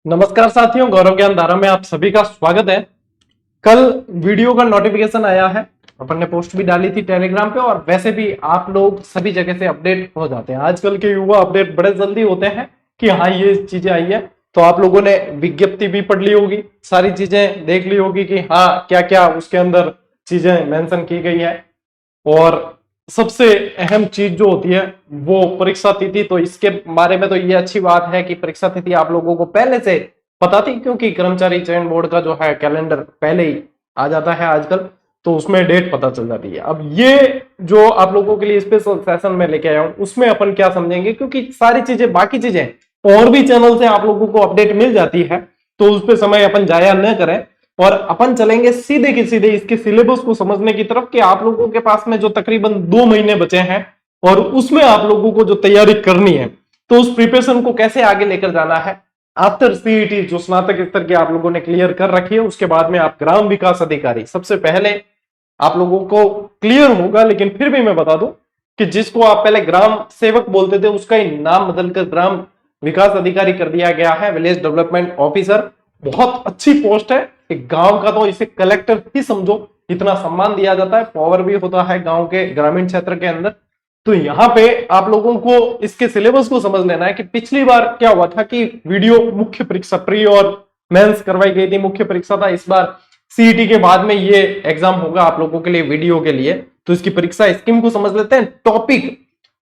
नमस्कार साथियों, गौरव ज्ञान धारा में आप सभी का स्वागत है। कल वीडियो का नोटिफिकेशन आया है, अपन ने पोस्ट भी डाली थी टेलीग्राम पे, और वैसे भी आप लोग सभी जगह से अपडेट हो जाते हैं। आजकल के युवा अपडेट बड़े जल्दी होते हैं कि हाँ ये चीजें आई है। तो आप लोगों ने विज्ञप्ति भी पढ़ ली होगी, सारी चीजें देख ली होगी कि हाँ क्या क्या उसके अंदर चीजें मेंशन की गई है। और सबसे अहम चीज जो होती है वो परीक्षा तिथि। तो इसके बारे में तो ये अच्छी बात है कि परीक्षा तिथि आप लोगों को पहले से पता थी, क्योंकि कर्मचारी चयन बोर्ड का जो है कैलेंडर पहले ही आ जाता है आजकल, तो उसमें डेट पता चल जाती है। अब ये जो आप लोगों के लिए स्पेशल सेशन में लेके आया हूं, उसमें अपन क्या समझेंगे, क्योंकि सारी चीजें बाकी चीजें और भी चैनल से आप लोगों को अपडेट मिल जाती है, तो उस पर समय अपन जाया न करें और अपन चलेंगे सीधे के सीधे इसके सिलेबस को समझने की तरफ कि आप लोगों के पास में जो तकरीबन 2 महीने बचे हैं और उसमें आप लोगों को जो तैयारी करनी है, तो उस प्रिपरेशन को कैसे आगे लेकर जाना है। आफ्टर सीईटी जो स्नातक स्तर की आप लोगों ने क्लियर कर रखी है, उसके बाद में आप ग्राम विकास अधिकारी, सबसे पहले आप लोगों को क्लियर होगा, लेकिन फिर भी मैं बता दूं कि जिसको आप पहले ग्राम सेवक बोलते थे उसका ही नाम बदलकर ग्राम विकास अधिकारी कर दिया गया है, विलेज डेवलपमेंट ऑफिसर। बहुत अच्छी पोस्ट है। एक गांव का तो इसे कलेक्टर ही समझो, इतना सम्मान दिया जाता है, पावर भी होता है गांव के ग्रामीण क्षेत्र के अंदर। तो यहाँ पे आप लोगों को इसके सिलेबस को समझ लेना है कि पिछली बार क्या हुआ था कि वीडियो मुख्य परीक्षा प्री और मेंस करवाई गई थी, मुख्य परीक्षा था। इस बार सीईटी के बाद में ये एग्जाम होगा आप लोगों के लिए वीडियो के लिए। तो इसकी परीक्षा स्कीम को समझ लेते हैं, टॉपिक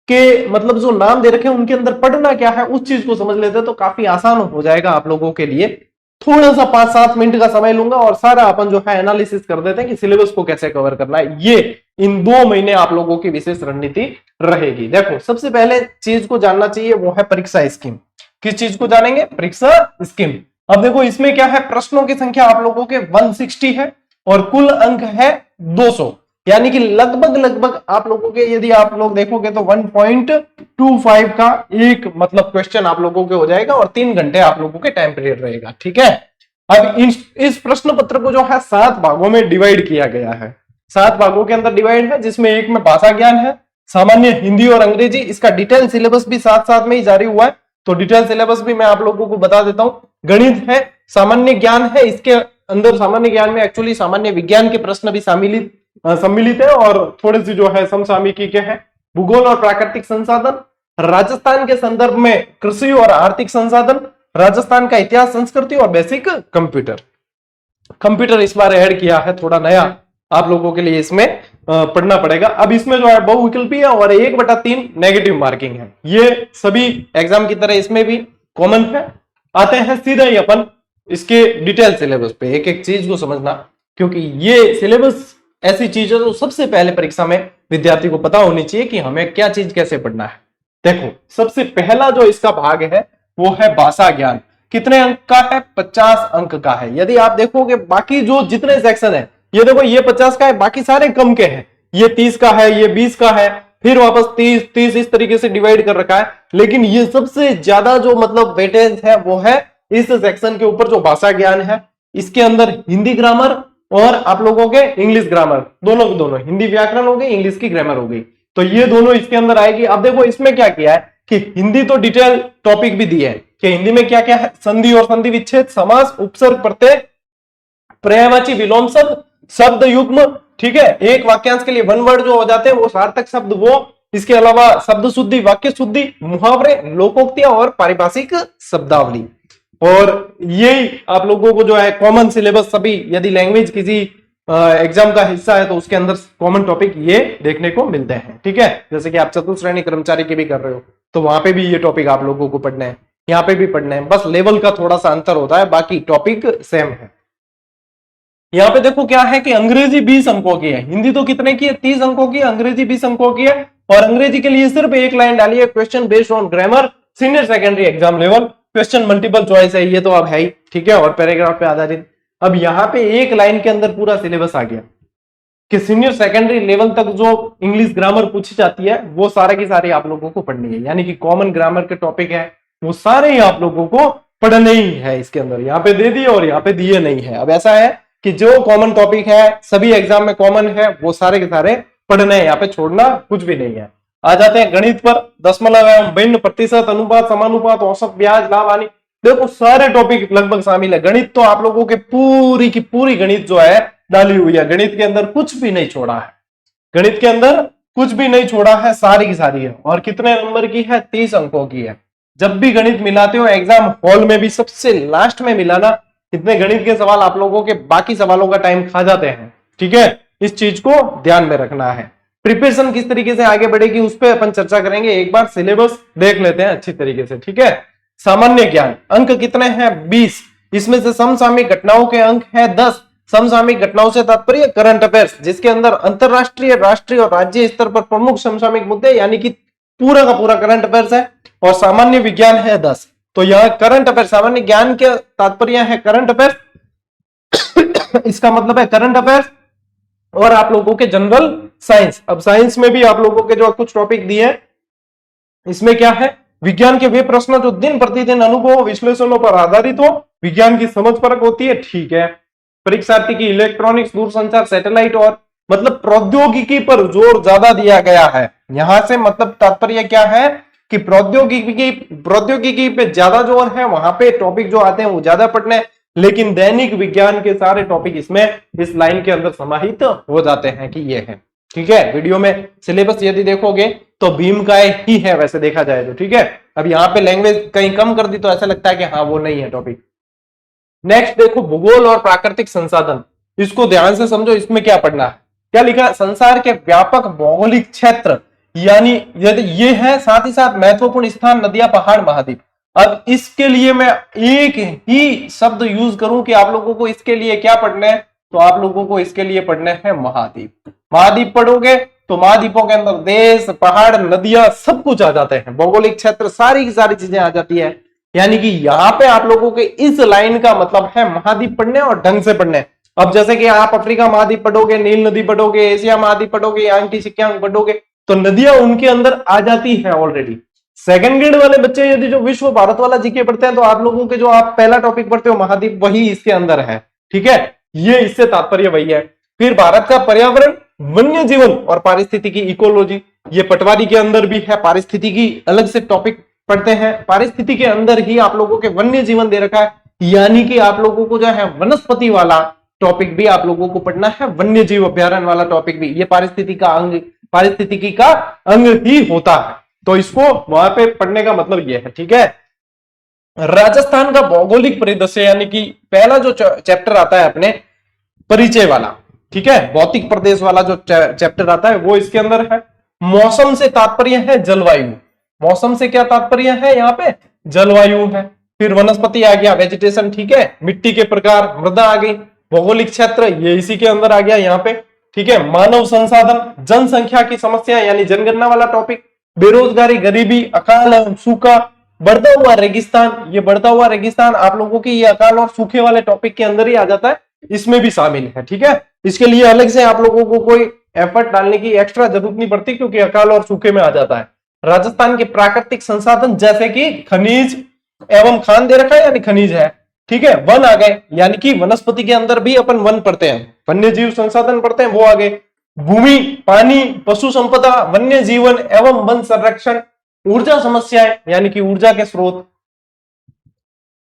के मतलब जो नाम दे रखे हैं उनके अंदर पढ़ना क्या है उस चीज को समझ लेते हैं, तो काफी आसान हो जाएगा आप लोगों के लिए। थोड़ा सा 5-7 मिनट का समय लूंगा और सारा अपन जो है एनालिसिस कर देते हैं कि सिलेबस को कैसे कवर करना है। ये इन 2 महीने आप लोगों की विशेष रणनीति रहेगी। देखो, सबसे पहले चीज को जानना चाहिए वो है परीक्षा स्कीम। किस चीज को जानेंगे? परीक्षा स्कीम। अब देखो इसमें क्या है, प्रश्नों की संख्या आप लोगों के 160 है और कुल अंक है 200, यानी कि लगभग आप लोगों के, यदि आप लोग देखोगे तो 1.25 का एक मतलब क्वेश्चन आप लोगों के हो जाएगा और 3 घंटे आप लोगों के टाइम पीरियड रहेगा। ठीक है। अब इस प्रश्न पत्र को जो है 7 भागों में डिवाइड किया गया है। 7 भागों के अंदर डिवाइड है, जिसमें एक में भाषा ज्ञान है, सामान्य हिंदी और अंग्रेजी। इसका डिटेल सिलेबस भी साथ साथ में ही जारी हुआ है, तो डिटेल सिलेबस भी मैं आप लोगों को बता देता हूं। गणित है, सामान्य ज्ञान है, इसके अंदर सामान्य ज्ञान में एक्चुअली सामान्य विज्ञान के प्रश्न भी सम्मिलित है और थोड़े से जो है समसामयिकी के हैं। भूगोल और प्राकृतिक संसाधन, राजस्थान के संदर्भ में कृषि और आर्थिक संसाधन, राजस्थान का इतिहास संस्कृति और बेसिक कंप्यूटर इस बार ऐड किया है, थोड़ा नया आप लोगों के लिए इसमें पढ़ना पड़ेगा। अब इसमें जो है बहुविकल्पी है और 1/3 नेगेटिव मार्किंग है। ये सभी एग्जाम की तरह इसमें भी कॉमन है। आते हैं सीधा ही अपन इसके डिटेल सिलेबस पे, एक एक चीज को समझना, क्योंकि ये सिलेबस ऐसी चीज है जो सबसे पहले परीक्षा में विद्यार्थी को पता होनी चाहिए कि हमें क्या चीज कैसे पढ़ना है। देखो, सबसे पहला जो इसका भाग है वो है भाषा ज्ञान। कितने अंक का है? 50 अंक का है। यदि आप देखोगे बाकी जो जितने सेक्शन है, ये देखो ये 50 का है, बाकी सारे कम के हैं। ये 30 का है, ये 20 का है, फिर वापस 30 इस तरीके से डिवाइड कर रखा है। लेकिन ये सबसे ज्यादा जो मतलब वेटेज है वो है इस सेक्शन के ऊपर, जो भाषा ज्ञान है। इसके अंदर हिंदी ग्रामर और आप लोगों के इंग्लिश ग्रामर, दोनों हिंदी व्याकरण हो गई, इंग्लिश की ग्रामर हो गई, तो ये दोनों इसके अंदर आएगी। अब देखो इसमें क्या किया है कि हिंदी तो डिटेल टॉपिक भी दिया है कि हिंदी में क्या क्या है, संधि और संधि विच्छेद, समास, उपसर्ग, प्रत्यय, पर्यायवाची, विलोम शब्द, शब्द युग्म। ठीक है, एक वाक्यांश के लिए 1 वर्ड जो हो जाते हैं वो सार्थक शब्द, वो इसके अलावा शब्द शुद्धि, वाक्य शुद्धि, मुहावरे, लोकोक्तियां और पारिभाषिक शब्दावली। और यही आप लोगों को जो है कॉमन सिलेबस, सभी यदि लैंग्वेज किसी एग्जाम का हिस्सा है तो उसके अंदर कॉमन टॉपिक ये देखने को मिलते हैं। ठीक है, जैसे कि आप चतुर्थ श्रेणी कर्मचारी की भी कर रहे हो तो वहां पे भी ये टॉपिक आप लोगों को पढ़ना है, यहाँ पे भी पढ़ना है, बस लेवल का थोड़ा सा अंतर होता है, बाकी टॉपिक सेम है। यहाँ पे देखो क्या है कि अंग्रेजी 20 अंकों की है, हिंदी तो कितने की है? 30 अंकों की, अंग्रेजी 20 अंकों की है। और अंग्रेजी के लिए सिर्फ एक लाइन डाली है, question based on grammar, senior secondary exam level, question multiple choice है, ये तो अब है ही। ठीक है, और पैराग्राफ पे आधारित। अब यहाँ पे एक लाइन के अंदर पूरा सिलेबस आ गया कि सीनियर सेकेंडरी लेवल तक जो इंग्लिश ग्रामर पूछी जाती है वो सारे की सारी आप लोगों को पढ़नी है, यानी कि कॉमन ग्रामर के टॉपिक है वो सारे ही आप लोगों को पढ़ने ही है। इसके अंदर यहाँ पे दे दिए और यहाँ पे दिए नहीं है। अब ऐसा है कि जो कॉमन टॉपिक है सभी एग्जाम में कॉमन है वो सारे के सारे पढ़ने हैं, यहाँ पे छोड़ना कुछ भी नहीं है। आ जाते हैं गणित पर। दशमलव एवं भिन्न, प्रतिशत, अनुपात, समानुपात, औसत, ब्याज, लाभ, हानि, देखो सारे टॉपिक लगभग शामिल है। गणित तो आप लोगों के पूरी की पूरी गणित जो है डाली हुई है, गणित के अंदर कुछ भी नहीं छोड़ा है, गणित के अंदर कुछ भी नहीं छोड़ा है, सारी की सारी है। और कितने नंबर की है? 30 अंकों की है। जब भी गणित मिलाते हो एग्जाम हॉल में भी सबसे लास्ट में मिलाना, इतने गणित के सवाल आप लोगों के बाकी सवालों का टाइम खा जाते हैं, ठीक है, इस चीज को ध्यान में रखना है। प्रिपरेशन किस तरीके से आगे बढ़ेगी उस पर अपन चर्चा करेंगे, एक बार सिलेबस देख लेते हैं अच्छी तरीके से, ठीक है। सामान्य ज्ञान अंक कितने हैं? 20। इसमें से समसामयिक घटनाओं के अंक है 10। समसामयिक घटनाओं से तात्पर्य करंट अफेयर्स, जिसके अंदर अंतरराष्ट्रीय, राष्ट्रीय और राज्य स्तर पर प्रमुख समसामयिक मुद्दे यानी कि पूरा का पूरा करंट अफेयर्स है। और सामान्य विज्ञान है 10। तो यह करंट अफेयर्स, सामान्य ज्ञान के तात्पर्य है करंट अफेयर्स इसका मतलब है करंट अफेयर्स और आप लोगों के जनरल साइंस। अब साइंस में भी आप लोगों के जो कुछ टॉपिक दिए हैं, इसमें क्या है? विज्ञान के वे प्रश्न जो दिन प्रतिदिन अनुभव विश्लेषणों पर आधारित हो, विज्ञान की समझ परक होती है, ठीक है। परीक्षार्थी की इलेक्ट्रॉनिक्स, दूरसंचार, सैटेलाइट और मतलब प्रौद्योगिकी पर जोर ज्यादा दिया गया है। यहां से मतलब तात्पर्य क्या है कि प्रौद्योगिकी पे ज्यादा जोर है, वहां पे टॉपिक जो आते हैं वो ज्यादा पढ़ने, लेकिन दैनिक विज्ञान के सारे टॉपिक इसमें इस लाइन के अंदर समाहित हो जाते हैं कि ये है, ठीक है। वीडियो में सिलेबस यदि देखोगे तो भीम का ही है वैसे देखा जाए तो, ठीक है। अब यहाँ पे लैंग्वेज कहीं कम कर दी तो ऐसा लगता है कि हाँ वो नहीं है टॉपिक। नेक्स्ट देखो भूगोल और प्राकृतिक संसाधन, इसको ध्यान से समझो, इसमें क्या पढ़ना है, क्या लिखा है? संसार के व्यापक भौगोलिक क्षेत्र, यानी यदि ये है, साथ ही साथ महत्वपूर्ण स्थान, नदियां, पहाड़, महाद्वीप। अब इसके लिए मैं एक ही शब्द यूज करूं कि आप लोगों को इसके लिए क्या पढ़ना है, तो आप लोगों को इसके लिए पढ़ने हैं महाद्वीप। महाद्वीप पढ़ोगे तो महाद्वीपों के अंदर देश, पहाड़, नदियां सब कुछ आ जाते हैं, भौगोलिक क्षेत्र, सारी की सारी चीजें आ जाती है। यानी कि यहाँ पे आप लोगों के इस लाइन का मतलब है महाद्वीप पढ़ने और ढंग से पढ़ने। अब जैसे कि आप अफ्रीका महाद्वीप पढ़ोगे, नील नदी पढ़ोगे, एशिया महाद्वीप पढ़ोगे, यहाँ की सिक्किम पढ़ोगे, तो नदियां उनके अंदर आ जाती है ऑलरेडी। सेकंड ग्रेड वाले बच्चे यदि जो विश्व भारत वाला जीके पढ़ते हैं तो आप लोगों के जो आप पहला टॉपिक पढ़ते हो महाद्वीप, वही इसके अंदर है, ठीक है। ये इससे तात्पर्य वही है। फिर भारत का पर्यावरण, वन्य जीवन और पारिस्थितिकी, इकोलॉजी, ये पटवारी के अंदर भी है। पारिस्थितिकी अलग से टॉपिक पढ़ते हैं, पारिस्थिति के अंदर ही आप लोगों के वन्य जीवन दे रखा है, यानी कि आप लोगों को जो है वनस्पति वाला टॉपिक भी आप लोगों को पढ़ना है, वन्य जीव अभ्यारण्य वाला टॉपिक भी, ये पारिस्थितिकी का अंग ही होता है। तो इसको वहां पे पढ़ने का मतलब ये है, ठीक है। राजस्थान का भौगोलिक परिदृश्य, यानी कि पहला जो चैप्टर आता है अपने परिचय वाला, ठीक है, भौतिक प्रदेश वाला जो चैप्टर आता है वो इसके अंदर है। मौसम से तात्पर्य है जलवायु, मौसम से क्या तात्पर्य है? यहाँ पे जलवायु है। फिर वनस्पति आ गया, वेजिटेशन, ठीक है। मिट्टी के प्रकार, मृदा आ गई। भौगोलिक क्षेत्र ये इसी के अंदर आ गया यहाँ पे, ठीक है। मानव संसाधन, जनसंख्या की समस्या यानी जनगणना वाला टॉपिक, बेरोजगारी, गरीबी, अकाल एवं सूखा, बढ़ता हुआ रेगिस्तान, ये बढ़ता हुआ रेगिस्तान आप लोगों की ये अकाल और सूखे वाले टॉपिक के अंदर ही आ जाता है, इसमें भी शामिल है, ठीक है। इसके लिए अलग से आप लोगों को कोई एफर्ट डालने की एक्स्ट्रा जरूरत नहीं पड़ती, क्योंकि अकाल और सूखे में आ जाता है। राजस्थान के प्राकृतिक संसाधन जैसे कि खनिज एवं खान दे रखा है, यानी खनिज है, ठीक है। वन आ गए, यानी कि वनस्पति के अंदर भी अपन वन पढ़ते हैं, वन्य जीव संसाधन पढ़ते हैं, वो आ गए। भूमि, पानी, पशु संपदा, वन्य जीवन एवं वन संरक्षण, ऊर्जा समस्याएं यानी कि ऊर्जा के स्रोत,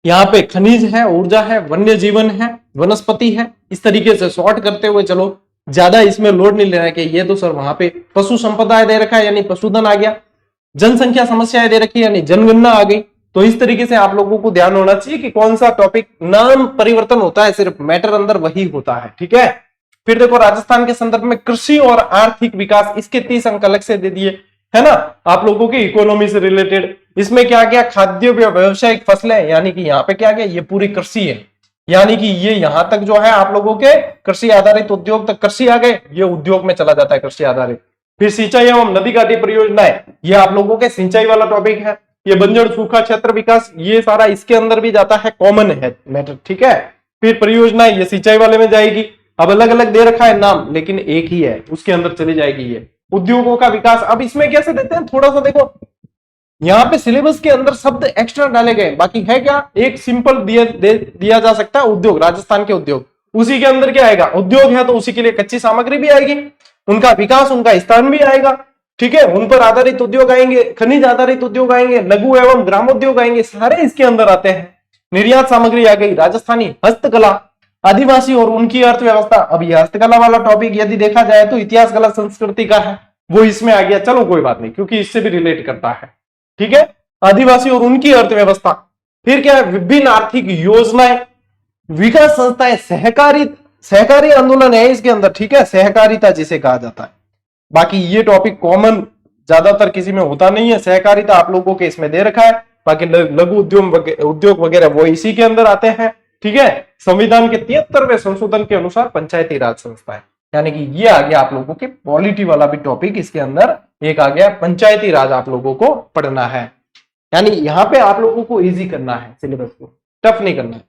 यहाँ पे खनिज है, ऊर्जा है, वन्य जीवन है, वनस्पति है। इस तरीके से शॉर्ट करते हुए चलो, ज्यादा इसमें लोड नहीं लेना कि ये तो सर वहां पे पशु संपदा दे रखा है, यानी पशुधन आ गया। जनसंख्या समस्याएं दे रखी है, यानी जनगणना आ गई। तो इस तरीके से आप लोगों को ध्यान होना चाहिए कि कौन सा टॉपिक, नाम परिवर्तन होता है सिर्फ, मैटर अंदर वही होता है, ठीक है। फिर देखो राजस्थान के संदर्भ में कृषि और आर्थिक विकास, इसके 30 अंक अलग से दे दिए, है ना, आप लोगों की इकोनॉमी से रिलेटेड। इसमें क्या गया? खाद्य व्यावसायिक फसलें, यानी कि यहाँ पे क्या गया? ये पूरी कृषि है, यानी कि ये यहां तक जो है आप लोगों के कृषि आधारित उद्योग तक, कृषि आ गए, ये उद्योग में चला जाता है कृषि आधारित। फिर सिंचाई एवं नदी घाटी परियोजनाएं, ये आप लोगों के सिंचाई वाला टॉपिक है। ये बंजर सूखा क्षेत्र विकास, ये सारा इसके अंदर भी जाता है, कॉमन है मैटर, ठीक है। फिर परियोजनाएं, ये सिंचाई वाले में जाएगी। अब अलग अलग दे रखा है नाम, लेकिन एक ही है, उसके अंदर चली जाएगी ये। उद्योगों का विकास, अब इसमें कैसे देते हैं थोड़ा सा देखो, यहाँ पे सिलेबस के अंदर शब्द एक्स्ट्रा डाले गए, बाकी है क्या? एक सिंपल दिया जा सकता है उद्योग, राजस्थान के उद्योग, उसी के अंदर क्या आएगा? उद्योग है तो उसी के लिए कच्ची सामग्री भी आएगी, उनका विकास, उनका स्थान भी आएगा, ठीक है। उन पर आधारित उद्योग आएंगे, खनिज आधारित उद्योग आएंगे, लघु एवं ग्रामोद्योग आएंगे, सारे इसके अंदर आते हैं। निर्यात सामग्री आ गई, राजस्थानी हस्तकला, आदिवासी और उनकी अर्थव्यवस्था। अब ये हस्तकला वाला टॉपिक यदि देखा जाए तो इतिहास, कला, संस्कृति का है, वो इसमें आ गया। चलो कोई बात नहीं, क्योंकि इससे भी रिलेट करता है। ठीक है, आदिवासी और उनकी अर्थव्यवस्था। फिर क्या है, विभिन्न आर्थिक योजनाएं, विकास संस्थाएं, सहकारी आंदोलन है इसके अंदर। ठीक है, सहकारिता जिसे कहा जाता है। बाकी ये टॉपिक कॉमन ज्यादातर किसी में होता नहीं है। सहकारिता आप लोगों के इसमें दे रखा है, बाकी लघु उद्योग वगैरह वो इसी के अंदर आते हैं। ठीक है, संविधान के 73वें संशोधन के अनुसार पंचायती राज संस्था है, यानी कि ये आ गया आप लोगों के पॉलिटी वाला भी टॉपिक इसके अंदर एक आ गया। पंचायती राज आप लोगों को पढ़ना है, यानी यहां पे आप लोगों को इजी करना है, सिलेबस को टफ नहीं करना है।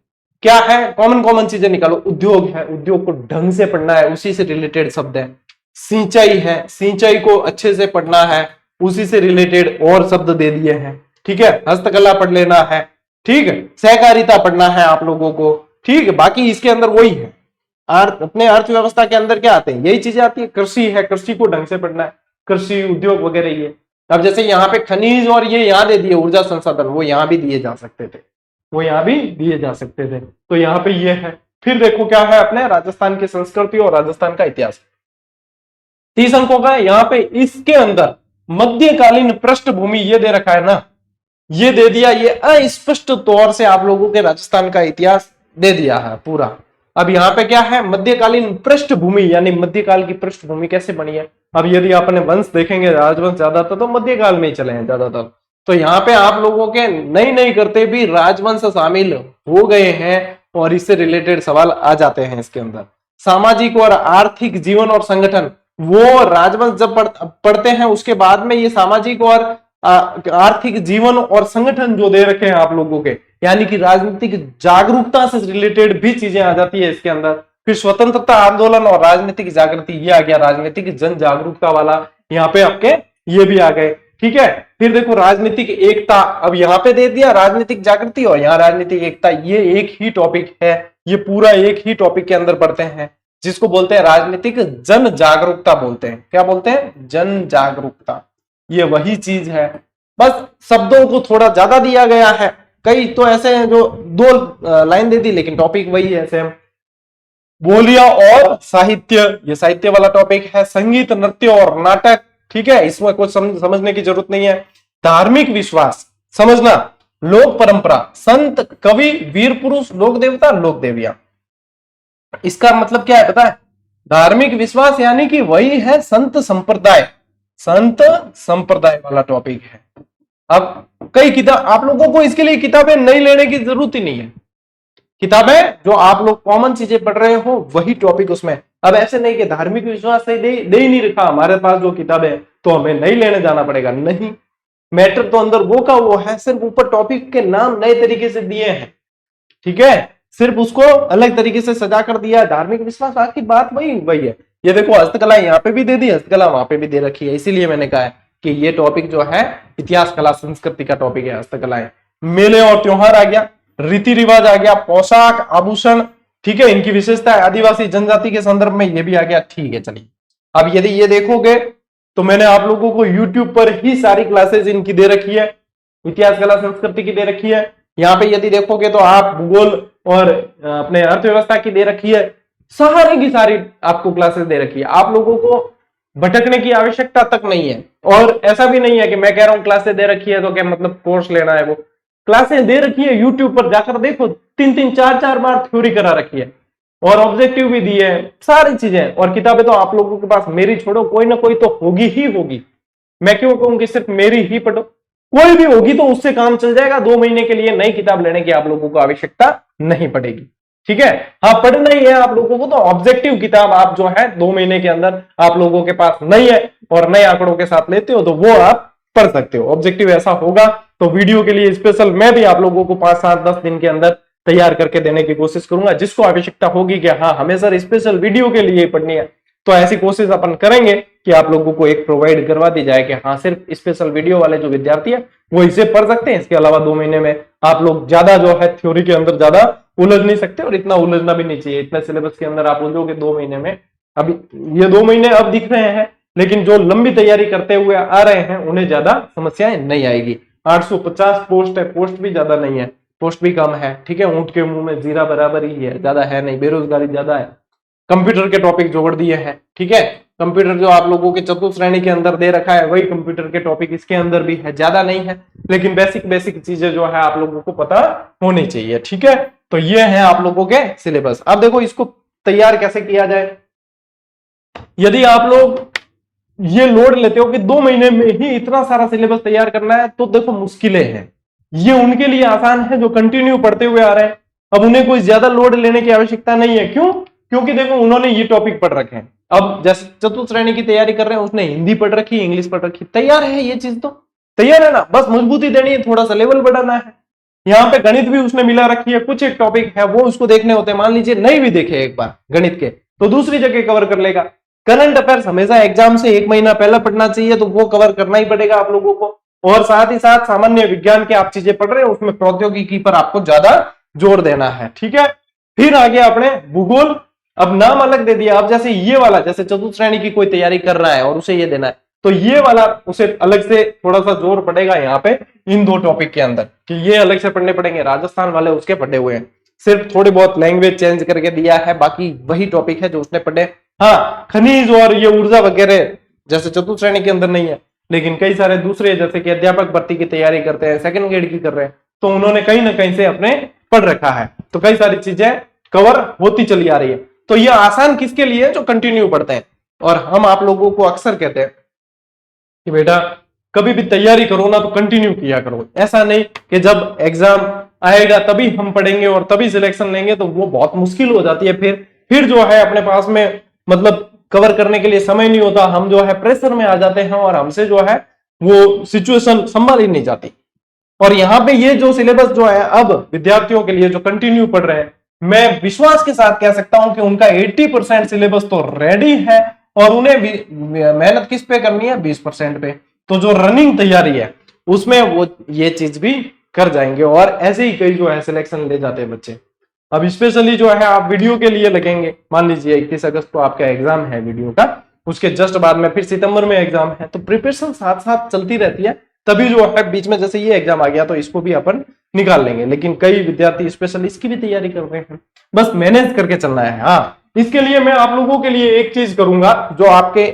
क्या है, कॉमन चीजें निकालो। उद्योग है, उद्योग को ढंग से पढ़ना है, उसी से रिलेटेड शब्द है। सिंचाई है, सिंचाई को अच्छे से पढ़ना है, उसी से रिलेटेड और शब्द दे दिए हैं। ठीक है, हस्तकला पढ़ लेना है। ठीक है, सहकारिता पढ़ना है आप लोगों को। ठीक है, बाकी इसके अंदर वही है। अपने अर्थव्यवस्था के अंदर क्या आते हैं, यही चीजें आती है। कृषि है, कृषि को ढंग से पढ़ना है, कृषि उद्योग वगैरह ये। अब जैसे यहाँ पे खनिज और ये यहाँ दे दिए ऊर्जा संसाधन, वो यहाँ भी दिए जा सकते थे, वो यहाँ भी दिए जा सकते थे, तो यहाँ पे ये है। फिर देखो क्या है, अपने राजस्थान की संस्कृति और राजस्थान का इतिहास। 30 अंकों का है यहाँ पे। इसके अंदर मध्यकालीन पृष्ठभूमि ये दे रखा है ना, ये दे दिया। ये अस्पष्ट तौर से आप लोगों के राजस्थान का इतिहास दे दिया है पूरा। अब यहाँ पे क्या है, मध्यकालीन पृष्ठभूमि, यानी मध्यकाल की पृष्ठभूमि कैसे बनी है। अब यदि अपने वंश देखेंगे, राजवंश ज्यादा था तो मध्यकाल में ही चले हैं ज्यादातर, तो यहाँ पे आप लोगों के नहीं करते भी राजवंश शामिल हो गए हैं और इससे रिलेटेड सवाल आ जाते हैं इसके अंदर। सामाजिक और आर्थिक जीवन और संगठन, वो राजवंश जब पढ़ते हैं उसके बाद में ये सामाजिक और आर्थिक जीवन और संगठन जो दे रखे हैं आप लोगों के, यानी कि राजनीतिक जागरूकता से रिलेटेड भी चीजें आ जाती है इसके अंदर। फिर स्वतंत्रता आंदोलन और राजनीतिक जागृति, ये आ गया राजनीतिक जन जागरूकता वाला, यहाँ पे आपके ये भी आ गए। ठीक है, फिर देखो राजनीतिक एकता, अब यहाँ पे दे दिया राजनीतिक जागृति और यहाँ राजनीतिक एकता, ये एक ही टॉपिक है, ये पूरा एक ही टॉपिक के अंदर पढ़ते हैं, जिसको बोलते हैं राजनीतिक जन जागरूकता बोलते हैं। क्या बोलते हैं, जन जागरूकता, ये वही चीज है। बस शब्दों को थोड़ा ज्यादा दिया गया है, कई तो ऐसे हैं जो 2 लाइन दे दी, लेकिन टॉपिक वही है सेम। बोलियां और साहित्य, ये साहित्य वाला टॉपिक है। संगीत, नृत्य और नाटक, ठीक है, इसमें कुछ समझने की जरूरत नहीं है। धार्मिक विश्वास समझना, लोक परंपरा, संत, कवि, वीर पुरुष, लोक देवता, लोक देवियां। इसका मतलब क्या है पता है, धार्मिक विश्वास यानी कि वही है संत संप्रदाय, संत संप्रदाय वाला टॉपिक है। अब कई किताब आप लोगों को इसके लिए किताबें नहीं लेने की जरूरत ही नहीं है। किताबें जो आप लोग कॉमन चीजें पढ़ रहे हो वही टॉपिक उसमें। अब ऐसे नहीं कि धार्मिक विश्वास से दे ही नहीं रखा हमारे पास जो किताबें, तो हमें नहीं लेने जाना पड़ेगा, नहीं। मैटर तो अंदर वो का वो है, सिर्फ ऊपर टॉपिक के नाम नए तरीके से दिए हैं। ठीक है, सिर्फ उसको अलग तरीके से सजा कर दिया। धार्मिक विश्वास आखिर बात वही है। ये देखो हस्तकला यहाँ पे भी दे दी, हस्तकला वहां पे भी दे रखी है, इसीलिए मैंने कहा है कि ये टॉपिक जो है इतिहास, कला, संस्कृति का टॉपिक है हस्तकलाएं। मेले और त्योहार आ गया, रीति रिवाज आ गया, पोशाक, आभूषण, ठीक है, इनकी विशेषता है, आदिवासी जनजाति के संदर्भ में ये भी आ गया। ठीक है, चलिए अब यदि ये देखोगे तो मैंने आप लोगों को YouTube पर ही सारी क्लासेस इनकी दे रखी है, इतिहास, कला, संस्कृति की दे रखी है। यहाँ पे यदि देखोगे तो आप भूगोल और अपने अर्थव्यवस्था की दे रखी है, सारी की सारी आपको क्लासेस दे रखी है। आप लोगों को भटकने की आवश्यकता तक नहीं है, और ऐसा भी नहीं है कि मैं कह रहा हूं क्लासेस दे रखी है तो क्या मतलब कोर्स लेना है। वो क्लासेस दे रखी है, यूट्यूब पर जाकर देखो, 3-3, 4-4 बार थ्योरी करा रखी है और ऑब्जेक्टिव भी दिए हैं, सारी चीजें। और किताबें तो आप लोगों के पास मेरी छोड़ो कोई ना कोई तो होगी ही होगी। मैं क्यों कहूं कि सिर्फ मेरी ही पढ़ो, कोई भी होगी तो उससे काम चल जाएगा। 2 महीने के लिए नई किताब लेने की आप लोगों को आवश्यकता नहीं पड़ेगी। ठीक है, हाँ पढ़ना ही है आप लोगों को तो ऑब्जेक्टिव किताब आप जो है 2 महीने के अंदर आप लोगों के पास नहीं है और नए आंकड़ों के साथ लेते हो तो वो आप पढ़ सकते हो। ऑब्जेक्टिव ऐसा होगा तो वीडियो के लिए स्पेशल मैं भी आप लोगों को 5, 7, 10 दिन के अंदर तैयार करके देने की कोशिश करूंगा। जिसको आवश्यकता होगी कि हाँ हमें सर स्पेशल वीडियो के लिए पढ़नी है, तो ऐसी कोशिश अपन करेंगे कि आप लोगों को एक प्रोवाइड करवा दी जाए कि हाँ सिर्फ स्पेशल वीडियो वाले जो विद्यार्थी है वो इसे पढ़ सकते हैं। इसके अलावा 2 महीने में आप लोग ज्यादा जो है थ्योरी के अंदर ज्यादा उलझ नहीं सकते और इतना उलझना भी नहीं चाहिए। इतना सिलेबस के अंदर आप उलझोगे 2 महीने में। अभी ये 2 महीने अब दिख रहे हैं, लेकिन जो लंबी तैयारी करते हुए आ रहे हैं उन्हें ज्यादा समस्याएं नहीं आएगी। 850 पोस्ट है, पोस्ट भी ज्यादा नहीं है, पोस्ट भी कम है, ठीक है। ऊंट के मुंह में जीरा बराबर ही है, ज्यादा है नहीं, बेरोजगारी ज्यादा है। कंप्यूटर के टॉपिक जोड़ दिए हैं, ठीक है। कंप्यूटर जो आप लोगों के चतुर्थ श्रेणी के अंदर दे रखा है वही कंप्यूटर के टॉपिक इसके अंदर भी है, ज्यादा नहीं है, लेकिन बेसिक बेसिक चीजें जो है आप लोगों को पता होनी चाहिए, ठीक है। तो ये है आप लोगों के सिलेबस। अब देखो इसको तैयार कैसे किया जाए। यदि आप लोग ये लोड लेते हो कि 2 महीने में ही इतना सारा सिलेबस तैयार करना है, तो देखो मुश्किलें हैं। ये उनके लिए आसान है जो कंटिन्यू पढ़ते हुए आ रहे हैं। अब उन्हें कोई ज्यादा लोड लेने की आवश्यकता नहीं है। क्यों? क्योंकि देखो उन्होंने ये टॉपिक पढ़ रखे हैं। अब जैसे चतुर्थ श्रेणी की तैयारी कर रहे हैं, उसने हिंदी पढ़ रखी, इंग्लिश पढ़ रखी, तैयार है, ये चीज तो तैयार है ना। बस मजबूती देनी है, थोड़ा सा लेवल बढ़ाना है। यहाँ पे गणित भी उसने मिला रखी है, कुछ एक टॉपिक है वो उसको देखने होते हैं। मान लीजिए नहीं भी देखे एक बार गणित के, तो दूसरी जगह कवर कर लेगा। करंट अफेयर्स हमेशा एग्जाम से 1 महीना पहले पढ़ना चाहिए, तो वो कवर करना ही पड़ेगा आप लोगों को। और साथ ही साथ सामान्य विज्ञान के आप चीजें पढ़ रहे हैं, उसमें प्रौद्योगिकी पर आपको ज्यादा जोर देना है, ठीक है। फिर आगे आपने भूगोल, अब नाम अलग दे दिया। अब जैसे ये वाला, जैसे चतुर्थ श्रेणी की कोई तैयारी कर रहा है और उसे ये देना है, तो ये वाला उसे अलग से थोड़ा सा जोर पड़ेगा यहाँ पे इन 2 टॉपिक के अंदर, कि ये अलग से पढ़ने पड़ेंगे। राजस्थान वाले उसके पढ़े हुए हैं, सिर्फ थोड़ी बहुत लैंग्वेज चेंज करके दिया है, बाकी वही टॉपिक है जो उसने पढ़े। हाँ, खनिज और ये ऊर्जा वगैरह जैसे चतुर्थ श्रेणी के अंदर नहीं है, लेकिन कई सारे दूसरे जैसे कि अध्यापक भर्ती की तैयारी करते हैं, सेकंड ग्रेड की कर रहे हैं, तो उन्होंने कहीं ना कहीं से अपने पढ़ रखा है, तो कई सारी चीजें कवर होती चली आ रही है। तो ये आसान किसके लिए है? जो कंटिन्यू पढ़ते हैं। और हम आप लोगों को अक्सर कहते हैं कि बेटा कभी भी तैयारी करो ना तो कंटिन्यू किया करो। ऐसा नहीं कि जब एग्जाम आएगा तभी हम पढ़ेंगे और तभी सिलेक्शन लेंगे, तो वो बहुत मुश्किल हो जाती है। फिर जो है अपने पास में मतलब कवर करने के लिए समय नहीं होता, हम जो है प्रेशर में आ जाते हैं और हमसे जो है वो सिचुएशन संभाल ही नहीं जाती। और यहाँ पे ये जो सिलेबस जो है अब विद्यार्थियों के लिए जो कंटिन्यू पढ़ रहे हैं, मैं विश्वास के साथ कह सकता हूं कि उनका 80% सिलेबस तो रेडी है, और उन्हें मेहनत किस पे करनी है? 20% पे। तो जो रनिंग तैयारी है उसमें वो ये चीज भी कर जाएंगे, और ऐसे ही कई जो है सिलेक्शन ले जाते हैं बच्चे। अब स्पेशली जो है आप वीडियो के लिए लगेंगे, मान लीजिए 31 अगस्त को आपका एग्जाम है वीडियो का, उसके जस्ट बाद में फिर सितंबर में एग्जाम है, तो प्रिपरेशन साथ साथ चलती रहती है। तभी जो है बीच में जैसे ये एग्जाम आ गया तो इसको भी अपन निकाल लेंगे। लेकिन कई विद्यार्थी स्पेशल इसकी भी तैयारी कर रहे हैं, बस मैनेज करके चलना है। हाँ, इसके लिए मैं आप लोगों के लिए एक चीज करूंगा जो आपके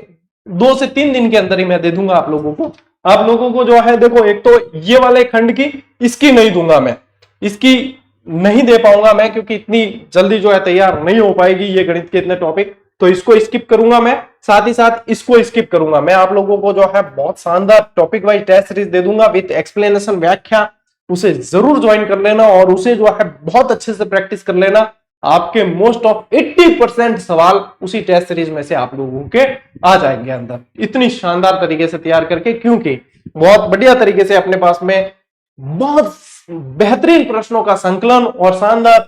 2 से 3 दिन के अंदर ही मैं दे दूंगा आप लोगों को। आप लोगों को जो है देखो, एक तो ये वाले खंड की इसकी नहीं दूंगा मैं, इसकी नहीं दे पाऊंगा मैं, क्योंकि इतनी जल्दी जो है तैयार नहीं हो पाएगी ये गणित के इतने टॉपिक, तो इसको स्किप करूंगा मैं। साथ ही साथ इसको स्किप करूंगा मैं। आप लोगों को जो है बहुत शानदार टॉपिक वाइज टेस्ट सीरीज दे दूंगा विद एक्सप्लेनेशन, व्याख्या। उसे जरूर ज्वाइन कर लेना और उसे जो है बहुत अच्छे से प्रैक्टिस कर लेना। आपके मोस्ट ऑफ 80% सवाल उसी टेस्ट सीरीज में से आप लोगों के आ जाएंगे अंदर, इतनी शानदार तरीके से तैयार करके, क्योंकि बहुत बढ़िया तरीके से अपने पास में बहुत बेहतरीन प्रश्नों का संकलन और शानदार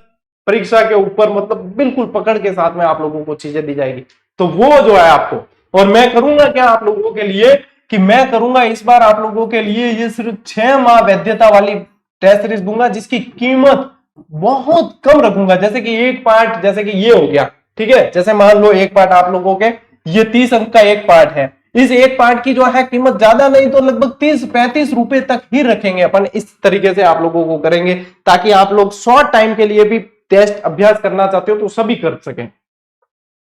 परीक्षा के ऊपर मतलब बिल्कुल पकड़ के साथ में आप लोगों को चीजें दी जाएगी। तो वो जो है आपको, और मैं करूंगा क्या आप लोगों के लिए कि मैं करूंगा इस बार आप लोगों के लिए ये सिर्फ 6 माह वैधता वाली टेस्ट सीरीज दूंगा, जिसकी कीमत बहुत कम रखूंगा। जैसे कि एक पार्ट, जैसे कि ये हो गया, ठीक है, जैसे मान लो एक पार्ट आप लोगों के ये 30 अंक का एक पार्ट है, इस एक पार्ट की जो है कीमत ज्यादा नहीं तो लगभग 30-35 रुपए तक ही रखेंगे अपन। इस तरीके से आप लोगों को करेंगे ताकि आप लोग शॉर्ट टाइम के लिए भी टेस्ट अभ्यास करना चाहते हो तो सभी कर सकें।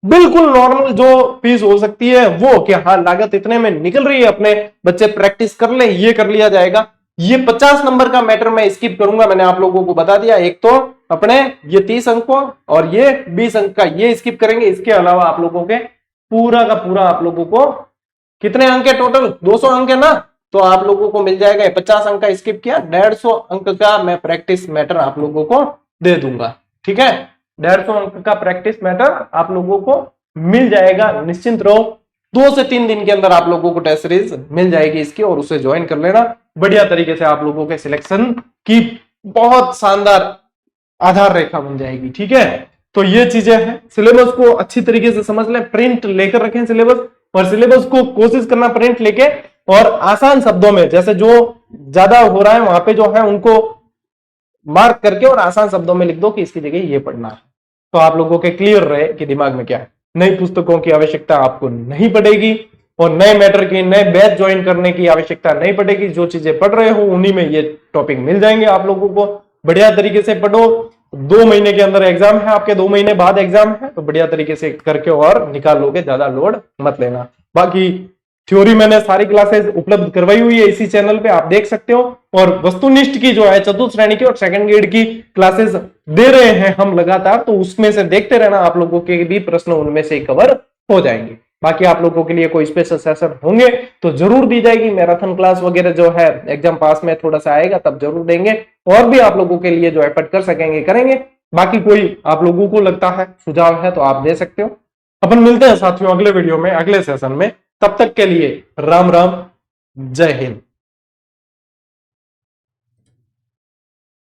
बिल्कुल नॉर्मल जो फीस हो सकती है वो कि हाँ लागत इतने में निकल रही है, अपने बच्चे प्रैक्टिस कर ले, ये कर लिया जाएगा। ये 50 नंबर का मैटर मैं स्किप करूंगा, मैंने आप लोगों को बता दिया। एक तो अपने ये 30 अंक और ये 20 अंक का ये स्किप करेंगे। इसके अलावा आप लोगों के पूरा का पूरा आप लोगों को कितने अंक है टोटल? 200 अंक है ना, तो आप लोगों को मिल जाएगा। 50 अंक का स्किप किया, 150 अंक का मैं प्रैक्टिस मैटर आप लोगों को दे दूंगा, ठीक है। 150 अंक का प्रैक्टिस मैटर आप लोगों को मिल जाएगा, निश्चिंत रहो। 2 से 3 दिन के अंदर आप लोगों को टेस्ट सीरीज मिल जाएगी इसकी, और उसे ज्वाइन कर लेना। बढ़िया तरीके से आप लोगों के सिलेक्शन की बहुत शानदार आधार रेखा बन जाएगी, ठीक है। तो ये चीजें हैं, सिलेबस को अच्छी तरीके से समझ लें, प्रिंट लेकर रखें सिलेबस, और सिलेबस को कोशिश करना प्रिंट लेके और आसान शब्दों में, जैसे जो ज्यादा हो रहा है वहां पे जो है उनको मार्क करके और आसान शब्दों में लिख दो कि इसकी जगह ये पढ़ना है, तो आप लोगों के क्लियर रहे कि दिमाग में क्या है। नई पुस्तकों की आवश्यकता आपको नहीं पड़ेगी, और नए मैटर की, नए बैच ज्वाइन करने की आवश्यकता नहीं पड़ेगी। जो चीजें पढ़ रहे हो उन्हीं में ये टॉपिक मिल जाएंगे आप लोगों को। बढ़िया तरीके से पढ़ो। 2 महीने के अंदर एग्जाम है आपके, 2 महीने बाद एग्जाम है, तो बढ़िया तरीके से करके और निकाल लोगे, ज्यादा लोड मत लेना। बाकी थ्योरी मैंने सारी क्लासेस उपलब्ध करवाई हुई है इसी चैनल पे, आप देख सकते हो। और वस्तुनिष्ठ की जो है चतुर्थ श्रेणी की और सेकंड ग्रेड की क्लासेस दे रहे हैं हम लगातार, तो उसमें से देखते रहना, आप लोगों के भी प्रश्न उनमें से कवर हो जाएंगे। बाकी आप लोगों के लिए कोई स्पेशल सेशन होंगे तो जरूर दी जाएगी। मैराथन क्लास वगैरह जो है एग्जाम पास में थोड़ा सा आएगा तब जरूर देंगे, और भी आप लोगों के लिए जो एफर्ट कर सकेंगे करेंगे। बाकी कोई आप लोगों को लगता है सुझाव है तो आप दे सकते हो। अपन मिलते हैं साथियों अगले वीडियो में, अगले सेशन में। तब तक के लिए राम राम, जय हिंद।